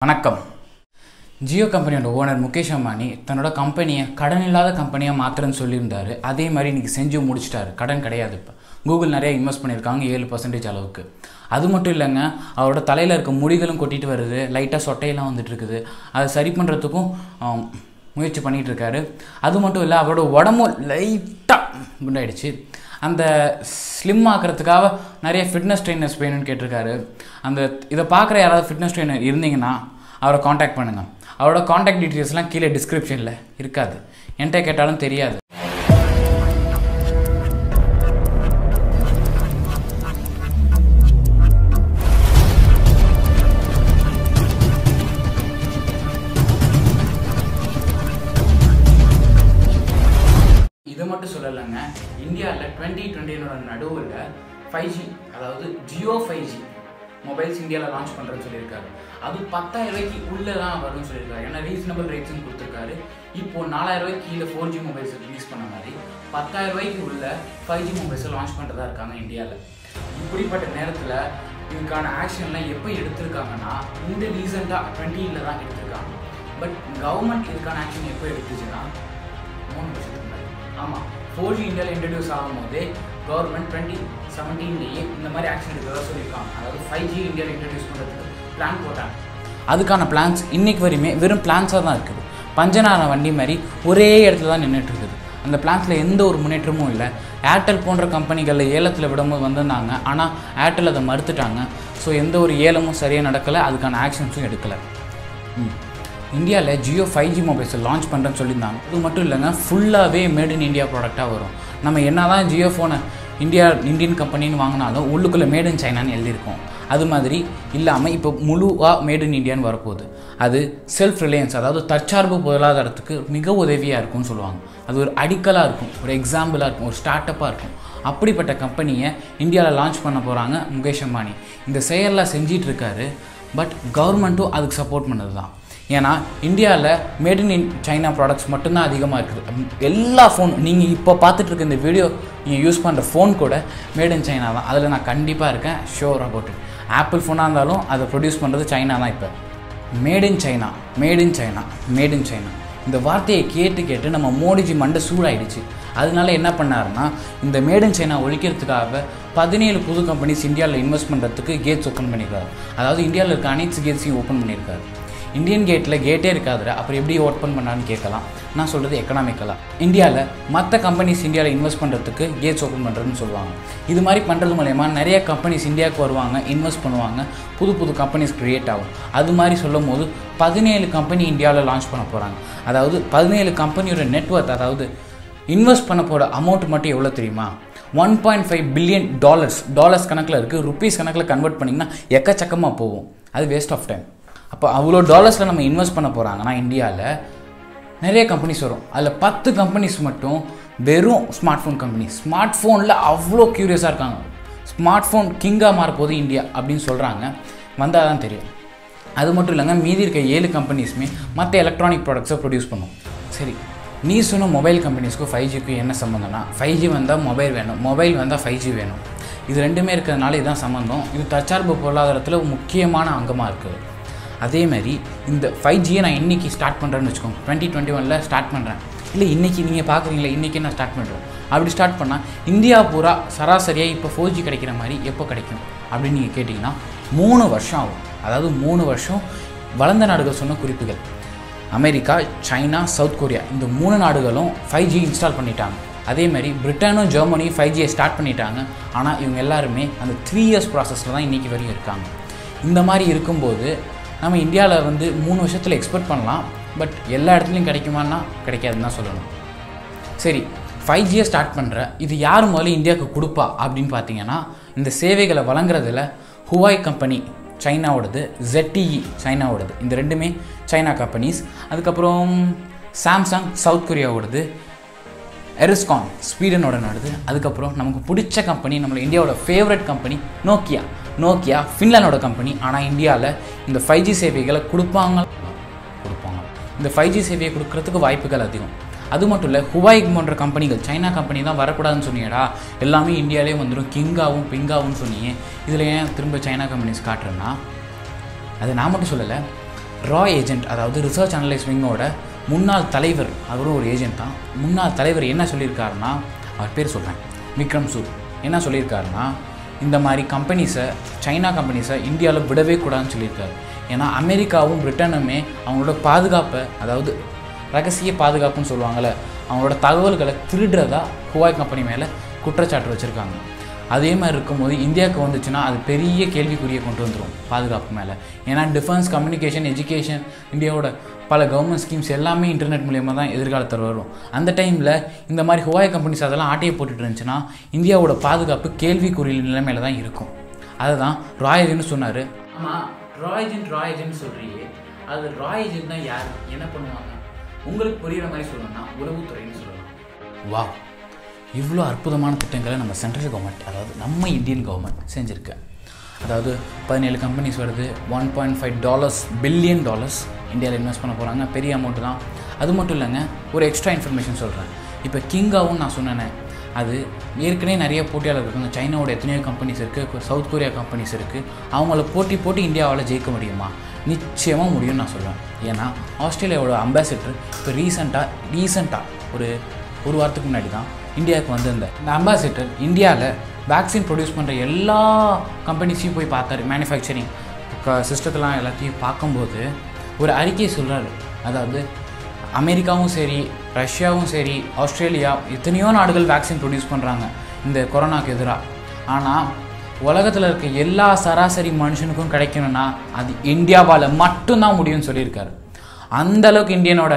வணக்கம். ஜியோ கம்பெனியோட ஓனர் முகேஷ் அம்பானி தன்னோட கம்பெனியை கடன் இல்லாத கம்பெனியாக மாத்திரன்னு சொல்லியிருந்தாரு. அதே மாதிரி இன்றைக்கி செஞ்சு முடிச்சிட்டாரு. கடன் கிடையாது. இப்போ கூகுள் நிறைய இன்வெஸ்ட் பண்ணியிருக்காங்க 7% அளவுக்கு. அது மட்டும் இல்லைங்க, அவரோட தலையில் இருக்க முடிகளும் கொட்டிட்டு வருது, லைட்டாக சொட்டையெல்லாம் வந்துட்டு இருக்குது. அதை சரி பண்ணுறதுக்கும் முயற்சி பண்ணிகிட்டு இருக்காரு. அது மட்டும் இல்லை, அவரோட உடம்பும் லைட்டாக குண்டாயிடுச்சு. அந்த ஸ்லிம் ஆக்கிறதுக்காக நிறைய ஃபிட்னஸ் ட்ரெயினர்ஸ் வேணும்னு கேட்டிருக்காரு. இதை பார்க்குற யாராவது ஃபிட்னஸ் ட்ரெயினர் இருந்தீங்கன்னா அவரை காண்டாக்ட் பண்ணுங்கள். அவரோட காண்டாக்ட் டீட்டெயில்ஸ்லாம் கீழே டிஸ்கிரிப்ஷனில் இருக்காது. என்கிட்ட கேட்டாலும் தெரியாது. இதை மட்டும் சொல்லலைங்க, இந்தியாவில் 2020 நடுவில் 5G, அதாவது ஜியோ 5G மொபைல்ஸ் இந்தியாவில் லான்ச் பண்ணுறேன்னு சொல்லியிருக்காரு. அது 10,000 ரூபாய்க்கு உள்ளே தான் வரும்னு சொல்லியிருக்காரு. ஏன்னா ரீசனபிள் ரேட்ஸ்ன்னு கொடுத்துருக்காரு. இப்போது 4,000 ரூபாய்க்கு கீழே 4G மொபைல்ஸ் ரிலீஸ் பண்ண மாதிரி 10,000 ரூபாய்க்கு உள்ள 5G மொபைல்ஸை லான்ச் பண்ணுறதா இருக்காங்க இந்தியாவில். இப்படிப்பட்ட நேரத்தில் இதுக்கான ஆக்ஷன்லாம் எப்போ எடுத்திருக்காங்கன்னா, இந்த ரீசெண்டாக 2020 தான் எடுத்திருக்காங்க. பட் கவர்மெண்ட் இதுக்கான ஆக்ஷன் எப்போ எடுத்துச்சுன்னா 3 வருஷத்துக்கு முன்னாடி. ஆமாம், 4G இந்தியாவில் இன்ட்ரடியூஸ் ஆகும்போதே கவர்மெண்ட் 2017 இந்த மாதிரி ஆக்ஷன் எடுக்கிறதா சொல்லியிருக்காங்க. அதாவது 5G இந்தியாவில் இன்ட்ரடியூஸ் பண்ணுறதுக்கு பிளான் போட்டாங்க. அதுக்கான பிளான்ஸ் இன்றைக்கு வரையுமே வெறும் பிளான்ஸாக தான் இருக்குது. பஞ்சநார வண்டி மாதிரி ஒரே இடத்துல தான் நின்றுட்டு இருக்குது. அந்த பிளான்ஸில் எந்த ஒரு முன்னேற்றமும் இல்லை. ஏர்டெல் போன்ற கம்பெனிகளில் ஏலத்தில் விடும்போது வந்திருந்தாங்க. ஆனால் ஏர்டெல் அதை மறுத்துட்டாங்க. ஸோ எந்த ஒரு ஏலமும் சரியாக நடக்கலை, அதுக்கான ஆக்ஷன்ஸும் எடுக்கலை. இந்தியாவில் ஜியோ 5G மொபைல்ஸை லான்ச் பண்ணுறேன்னு சொல்லியிருந்தாங்க. இது மட்டும் இல்லைங்க, ஃபுல்லாகவே மேட் இன் இந்தியா ப்ராடக்டாக வரும். நம்ம என்ன தான் ஜியோ ஃபோனை இந்தியன் கம்பெனின்னு வாங்கினாலும் உள்ளுக்குள்ளே மேட் இன் சைனான்னு எழுதியிருக்கோம். அது மாதிரி இல்லாமல் இப்போ முழுவாக மேட் இன் இந்தியான்னு வரப்போகுது. அது செல்ஃப் ரிலையன்ஸ், அதாவது தற்சார்பு பொருளாதாரத்துக்கு மிக உதவியாக இருக்கும்னு சொல்லுவாங்க. அது ஒரு அடிக்கலாக இருக்கும், ஒரு எக்ஸாம்பிளாக இருக்கும், ஒரு ஸ்டார்ட் அப்பாக இருக்கும். அப்படிப்பட்ட கம்பெனியை இந்தியாவில் லான்ச் பண்ண போகிறாங்க முகேஷ் அம்பானி. இந்த செயலில் செஞ்சிட்ருக்காரு. பட் கவர்மெண்ட்டும் அதுக்கு சப்போர்ட் பண்ணது தான். ஏன்னா இந்தியாவில் மேட் இன் சைனா ப்ராடக்ட்ஸ் மட்டும்தான் அதிகமாக இருக்குது. எல்லா ஃபோன் நீங்கள் இப்போ பார்த்துட்ருக்க இந்த வீடியோ நீங்கள் யூஸ் பண்ணுற ஃபோன் கூட மேட் இன் சைனா தான். அதில் நான் கண்டிப்பாக இருக்கேன், ஷோர் அபவுட் இட். ஆப்பிள் ஃபோனாக இருந்தாலும் அதை ப்ரொடியூஸ் பண்ணுறது சைனா தான். இப்போ made in China, made in China, made in China இந்த வார்த்தையை கேட்டு நம்ம மோடிஜி மண்டை சூடாயிடுச்சு. அதனால என்ன பண்ணாருன்னா, இந்த மேட் இன் சைனா ஒழிக்கிறதுக்காக 17 புது கம்பெனிஸ் இந்தியாவில் இன்வெஸ்ட் பண்ணுறதுக்கு கேட்ஸ் ஓப்பன் பண்ணியிருக்காரு. அதாவது இந்தியாவில் இருக்க அனைத்து கேட்ஸையும் ஓப்பன் பண்ணியிருக்காரு. இந்தியன் கேட்டே இருக்காதுற, அப்புறம் எப்படி ஓப்பன் பண்ணான்னு கேட்கலாம். நான் சொல்கிறது எக்கனாமிக்கலாக. இந்தியாவில் மற்ற கம்பெனிஸ் இந்தியாவில் இன்வெஸ்ட் பண்ணுறதுக்கு கேட்ஸ் ஓப்பன் பண்ணுறதுன்னு சொல்லுவாங்க. இது மாதிரி பண்ணுறது மூலயமா நிறைய கம்பெனிஸ் இந்தியாவுக்கு வருவாங்க, இன்வெஸ்ட் பண்ணுவாங்க, புது கம்பெனிஸ் க்ரியேட் ஆகும். அது மாதிரி சொல்லும் போது 17 கம்பெனி இந்தியாவில் லான்ச் பண்ண போகிறாங்க. அதாவது 17 கம்பெனியோட நெட்வொர்க், அதாவது இன்வெஸ்ட் பண்ண போகிற அமௌண்ட் மட்டும் எவ்வளோ தெரியுமா? $1.5 பில்லியன் டாலர்ஸ் கணக்கில் இருக்குது. ருப்பீஸ் கணக்கில் கன்வெர்ட் பண்ணிங்கன்னா எக்கச்சக்கமாக போகும். அது வேஸ்ட் ஆஃப் டைம். அப்போ அவ்வளோ டாலர்ஸில் நம்ம இன்வெஸ்ட் பண்ண போகிறாங்கன்னா இந்தியாவில் நிறைய கம்பெனிஸ் வரும். அதில் 10 கம்பெனிஸ் மட்டும் வெறும் ஸ்மார்ட் ஃபோன் கம்பெனிஸ். ஸ்மார்ட் ஃபோனில் அவ்வளோ க்யூரியஸாக இருக்காங்க. ஸ்மார்ட் ஃபோன் கிங்காக மாறப்போகுது இந்தியா அப்படின்னு சொல்கிறாங்க. வந்தால் தான் தெரியும். அது மட்டும் இல்லைங்க, மீதி இருக்க 7 கம்பெனிஸுமே மற்ற எலக்ட்ரானிக் ப்ராடக்ட்ஸை ப்ரொடியூஸ் பண்ணும். சரி, நீ சொன்ன மொபைல் கம்பெனிஸ்க்கும் 5Gக்கும் என்ன சம்மந்தம்னா, 5G வந்தால் மொபைல் வேணும், மொபைல் வந்தால் 5G வேணும். இது ரெண்டுமே இருக்கிறதுனால இதுதான் சம்மந்தம். இது தற்சார்பு பொருளாதாரத்தில் முக்கியமான அங்கமாக இருக்குது. அதேமாதிரி இந்த 5Gயை நான் இன்றைக்கி ஸ்டார்ட் பண்ணுறேன்னு வச்சுக்கோங்க. 2021 ஸ்டார்ட் பண்ணுறேன். இல்லை இன்றைக்கி நீங்கள் பார்க்குறீங்களா, இன்றைக்கி நான் ஸ்டார்ட் பண்ணுறேன். அப்படி ஸ்டார்ட் பண்ணால் இந்தியா பூரா சராசரியாக இப்போ 4G கிடைக்கிற மாதிரி எப்போ கிடைக்கும் அப்படின்னு நீங்கள் கேட்டிங்கன்னா 3 வருஷம் ஆகும். அதாவது 3 வருஷம். வளர்ந்த நாடுகள் சொன்ன குறிப்புகள், அமெரிக்கா, சைனா, சவுத் கொரியா, இந்த 3 நாடுகளும் 5G இன்ஸ்டால் பண்ணிட்டாங்க. அதேமாதிரி பிரிட்டனும் ஜெர்மனியும் 5Gயை ஸ்டார்ட் பண்ணிட்டாங்க. ஆனால் இவங்க எல்லாருமே அந்த 3 இயர்ஸ் ப்ராசஸில் தான் இன்றைக்கி வரையும் இருக்காங்க. இந்த மாதிரி இருக்கும்போது நம்ம இந்தியாவில் 3 வருஷத்தில் எக்ஸ்பெக்ட் பண்ணலாம். பட் எல்லா இடத்துலையும் கிடைக்குமான்னா கிடைக்காதுன்னு தான் சொல்லணும். சரி, 5Gயை ஸ்டார்ட் பண்ணுற இது யார் முதல்ல இந்தியாவுக்கு கொடுப்பா அப்படின்னு பார்த்தீங்கன்னா, இந்த சேவைகளை வழங்குறதுல ஹுவாய் கம்பெனி சைனாவோடது, ZTE சைனாவோடது, இந்த ரெண்டுமே சைனா கம்பெனிஸ். அதுக்கப்புறம் சாம்சங் சவுத் கொரியாவோடது, எரிஸ்கான் ஸ்வீடனோட நடது. அதுக்கப்புறம் நமக்கு பிடிச்ச கம்பெனி, நம்மளோட இந்தியாவோட ஃபேவரட் கம்பெனி நோக்கியா ஃபின்லாண்டோட கம்பெனி. ஆனால் இந்தியாவில் இந்த 5G சேவைகளை கொடுப்பாங்க. இந்த 5G சேவையை கொடுக்கறதுக்கு வாய்ப்புகள் அதிகம். அது மட்டும் இல்லை, ஹுவாய் போன்ற கம்பெனிகள், சைனா கம்பெனி தான் வரக்கூடாதுன்னு சொன்னீங்கடா, எல்லாமே இந்தியாவிலே வந்துடும், கிங்காவும் பிங்காவும் சொன்னீங்க. இதில் ஏன் திரும்ப சைனா கம்பெனிஸ் காட்டுறேன்னா, அது நான் மட்டும் சொல்லலை, ராய் ஏஜென்ட், அதாவது ரிசர்ச் அனலைஸ் விங்கோட முன்னாள் தலைவர், அவரும் ஒரு ஏஜென்ட் தான். முன்னாள் தலைவர் என்ன சொல்லியிருக்காருன்னா, அவர் பேர் சொல்கிறேன், விக்ரம் சூட் என்ன சொல்லியிருக்காருன்னா, இந்த மாதிரி கம்பெனிஸை, சைனா கம்பெனிஸை இந்தியாவில் விடவே கூடாதுன்னு சொல்லியிருக்காரு. ஏன்னா அமெரிக்காவும் பிரிட்டனுமே அவங்களோட பாதுகாப்பை, அதாவது ரகசிய பாதுகாப்புன்னு சொல்லுவாங்கள்ல, அவங்களோட தகவல்களை திருடுறதா ஹுவாய் கம்பெனி மேலே குற்றச்சாட்டு வச்சுருக்காங்க. அதே மாதிரி இருக்கும்போது இந்தியாவுக்கு வந்துச்சுன்னா அது பெரிய கேள்விக்குறியை கொண்டு வந்துடும் பாதுகாப்பு மேலே. ஏன்னா டிஃபென்ஸ், கம்யூனிகேஷன், எஜுகேஷன், இந்தியாவோட பல கவர்மெண்ட் ஸ்கீம்ஸ் எல்லாமே இன்டர்நெட் மூலியமாக தான் எதிர்காலத்தில் வரும். அந்த டைமில் இந்த மாதிரி ஹுவாய் கம்பெனிஸ் அதெல்லாம் ஆட்டையை போட்டுட்டு இருந்துச்சுன்னா இந்தியாவோட பாதுகாப்பு கேள்விக்குறி நிலைமையில தான் இருக்கும். அதை தான் ராய் ஏஜென்ட்னு சொன்னார். ஆமாம், ராய் ஏஜென்ட் சொல்கிறீங்க, அது ராய் ஏஜென்ட் தான் யார், என்ன பண்ணுவாங்க? உங்களுக்கு புரிகிற மாதிரி சொல்லணும்னா உளவுத்துறைன்னு சொல்லலாம். வா, இவ்வளோ அற்புதமான திட்டங்களை நம்ம சென்ட்ரல் கவர்மெண்ட், அதாவது நம்ம இந்தியன் கவர்மெண்ட் செஞ்சுருக்கு. அதாவது 17 கம்பெனிஸ் வருது, $1.5 பில்லியன் இந்தியாவில் இன்வெஸ்ட் பண்ண போகிறாங்க. பெரிய அமௌண்ட்டு தான். அது மட்டும் இல்லைங்க, ஒரு எக்ஸ்ட்ரா இன்ஃபர்மேஷன் சொல்கிறேன். இப்போ கிங்காவும் நான் சொன்னேனே, அது ஏற்கனவே நிறைய போட்டியாளர் இருக்காங்க. சைனாவோட எத்தனையோ கம்பெனிஸ் இருக்குது, சவுத் கொரியா கம்பெனிஸ் இருக்குது. அவங்கள போட்டி இந்தியாவால் ஜெயிக்க முடியுமா? நிச்சயமாக முடியும்னு நான் சொல்லுவேன். ஏன்னா ஆஸ்திரேலியாவோட அம்பாசிடர் இப்போ ரீசெண்டாக ஒரு வாரத்துக்கு முன்னாடி தான் இந்தியாவுக்கு வந்திருந்தேன். இந்த அம்பாசிடர் இந்தியாவில் வேக்சின் ப்ரொடியூஸ் பண்ணுற எல்லா கம்பெனிஸையும் போய் பார்த்தாரு. மேனுஃபேக்சரிங் சிஸ்டத்தெல்லாம் எல்லாத்தையும் பார்க்கும்போது ஒரு அறிக்கையை சொல்கிறாரு. அதாவது அமெரிக்காவும் சரி, ரஷ்யாவும் சரி, ஆஸ்திரேலியா, எத்தனையோ நாடுகள் வேக்சின் ப்ரொடியூஸ் பண்ணுறாங்க இந்த கொரோனாவுக்கு எதிராக. ஆனால் உலகத்தில் இருக்க எல்லா சராசரி மனுஷனுக்கும் கிடைக்கணும்னா அது இந்தியாவால் மட்டும்தான் முடியும்னு சொல்லியிருக்காரு. அந்தளவுக்கு இந்தியனோட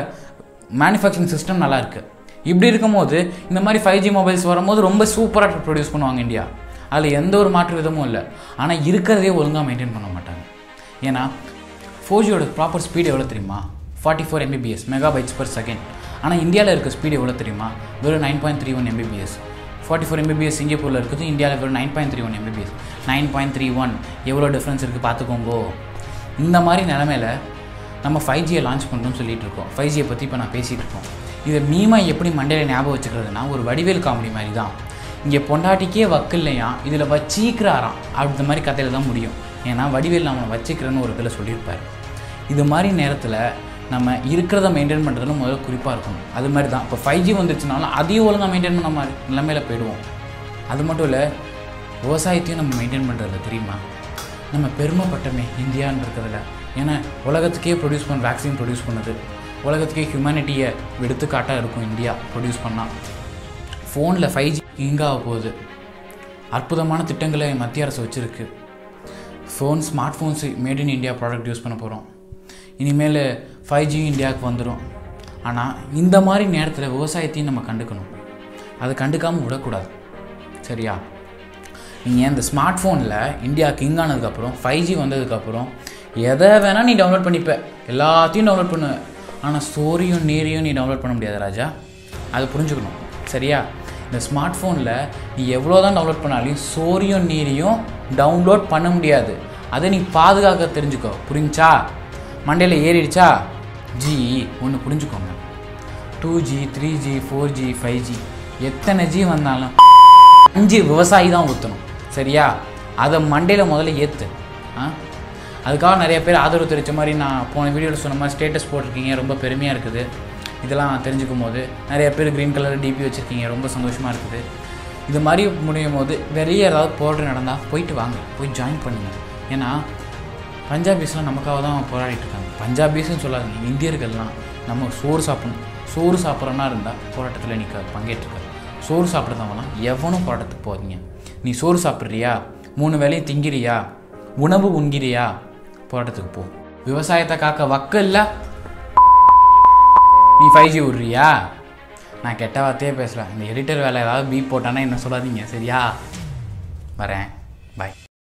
மேனுஃபேக்சரிங் சிஸ்டம் நல்லா இருக்குது. இப்படி இருக்கும்போது இந்த மாதிரி 5G மொபைல்ஸ் வரும்போது ரொம்ப சூப்பராக ப்ரொடியூஸ் பண்ணுவாங்க இந்தியா. அதில் எந்த ஒரு மாற்று விதமும் இல்லை. ஆனால் இருக்கிறதே ஒழுங்காக மெயின்டைன் பண்ண மாட்டாங்க. ஏன்னா 4Gயோட ப்ராப்பர் ஸ்பீடு எவ்வளோ தெரியுமா? 44 Mbps MB/s. ஆனால் இந்தியாவில் இருக்க ஸ்பீடு எவ்வளோ தெரியுமா? வெறும் 9.31 Mbps. 44 Mbps சிங்கப்பூரில் இருக்குது, இந்தியாவில் வெறும் 9.31 Mbps. 9.31 எவ்வளோ டிஃப்ரென்ஸ் இருக்குது பார்த்துக்கோங்கோ. இந்த மாதிரி நிலமையில் நம்ம 5Gயை லான்ச் பண்ணணும்னு சொல்லிகிட்டு இருக்கோம். 5Gயை பற்றி இப்போ நான் பேசிகிட்டு இருக்கோம். இதை மீமாக எப்படி மண்டையில் ஞாபகம் வச்சுக்கிறதுனா ஒரு வடிவேல் காமெடி மாதிரி தான். இங்கே பொண்டாட்டிக்கே வக்கு இல்லையா, இதில் வச்சிக்கிறாராம், அப்படி மாதிரி கதையில் தான் முடியும். ஏன்னா வடிவேல் நம்ம வச்சிக்கிறேன்னு ஒரு இதில் சொல்லியிருப்பார். இது மாதிரி நேரத்தில் நம்ம இருக்கிறத மெயின்டைன் பண்ணுறதுல முதல்ல குறிப்பாக இருக்கணும். அது மாதிரி தான் இப்போ 5G வந்துச்சுனாலும் அதையும் ஒழுங்காக மெயின்டைன் பண்ண மாதிரி நிலைமையில் போயிடுவோம். அது மட்டும் இல்லை, விவசாயத்தையும் நம்ம மெயின்டைன் பண்ணுறதில்ல தெரியுமா? நம்ம பெருமைப்பட்டமே இந்தியான்னு இருக்கிறதுல. ஏன்னா உலகத்துக்கே வேக்சின் ப்ரொடியூஸ் பண்ணுது. உலகத்துக்கே ஹியூமனிட்டியை எடுத்துக்காட்டாக இருக்கும் இந்தியா ப்ரொடியூஸ் பண்ணால். ஃபோனில் 5G இங்காக போகுது. அற்புதமான திட்டங்களை மத்திய அரசு வச்சுருக்கு. Smart phones made in India product use பண்ண போகிறோம். இனிமேல் 5G இந்தியாவுக்கு வந்துடும். ஆனால் இந்த மாதிரி நேரத்தில் விவசாயத்தையும் நம்ம கண்டுக்கணும். அதை கண்டுக்காமல் விடக்கூடாது, சரியா? நீங்கள் இந்த ஸ்மார்ட் ஃபோனில் இந்தியா கிங் ஆனதுக்கப்புறம் 5G வந்ததுக்கப்புறம் எதை வேணால் நீ டவுன்லோட் பண்ணிப்ப, எல்லாத்தையும் டவுன்லோட் பண்ணுவேன். ஆனால் சோரியும் நீரையும் நீ டவுன்லோட் பண்ண முடியாது ராஜா. அது புரிஞ்சுக்கணும், சரியா? இந்த ஸ்மார்ட் ஃபோனில் நீ எவ்வளோ தான் டவுன்லோட் பண்ணாலையும் சோரியும் நீரையும் டவுன்லோட் பண்ண முடியாது. அதை நீ பாதுகாக்க தெரிஞ்சுக்கோ, புரிஞ்சா? மண்டையில் ஏறிடுச்சா? ஒன்று புரிஞ்சுக்கோங்க, 2G 3G 4G 5G எத்தனை G வந்தாலும் 5 விவசாயி தான் ஊற்றணும், சரியா? அதை மண்டையில் முதல்ல ஏற்று. அதுக்காக நிறைய பேர் ஆதரவு தெரிவித்த மாதிரி நான் போன வீடியோவில் சொன்ன மாதிரி ஸ்டேட்டஸ் போட்டிருக்கீங்க, ரொம்ப பெருமையாக இருக்குது. இதெல்லாம் தெரிஞ்சுக்கும் போது நிறைய பேர் க்ரீன் கலர் டிபி வச்சுருக்கீங்க, ரொம்ப சந்தோஷமாக இருக்குது. இது மாதிரி முடியும் போது வெளியே ஏதாவது போராட்டம் நடந்தால் போயிட்டு வாங்க, போய் ஜாயின் பண்ணுங்கள். ஏன்னா பஞ்சாபிஸ்லாம் நமக்காக தான் போராடிட்டு இருக்காங்க. பஞ்சாபிஸ்ன்னு சொல்லாதீங்க, இந்தியர்கள்லாம் நம்ம சோறு சாப்பிட்றோன்னா இருந்தால் போராட்டத்தில் நீ பங்கேற்றுக்க. சோறு சாப்பிட்றதவங்களாம் எவனும் போராட்டத்துக்கு போகிறீங்க. நீ சோறு சாப்பிட்றியா, 3 வேளையும் திங்கிறியா, உணவு உண்கிறியா, போராட்டத்துக்கு போ. விவசாயத்தை காக்க வக்கு இல்லை, நீ 5G விட்றியா? நான் கெட்ட வார்த்தையே பேசலாம். இந்த எடிட்டர் வேலை ஏதாவது பீப் போட்டானா என்ன சொல்லாதீங்க, சரியா? வரேன்.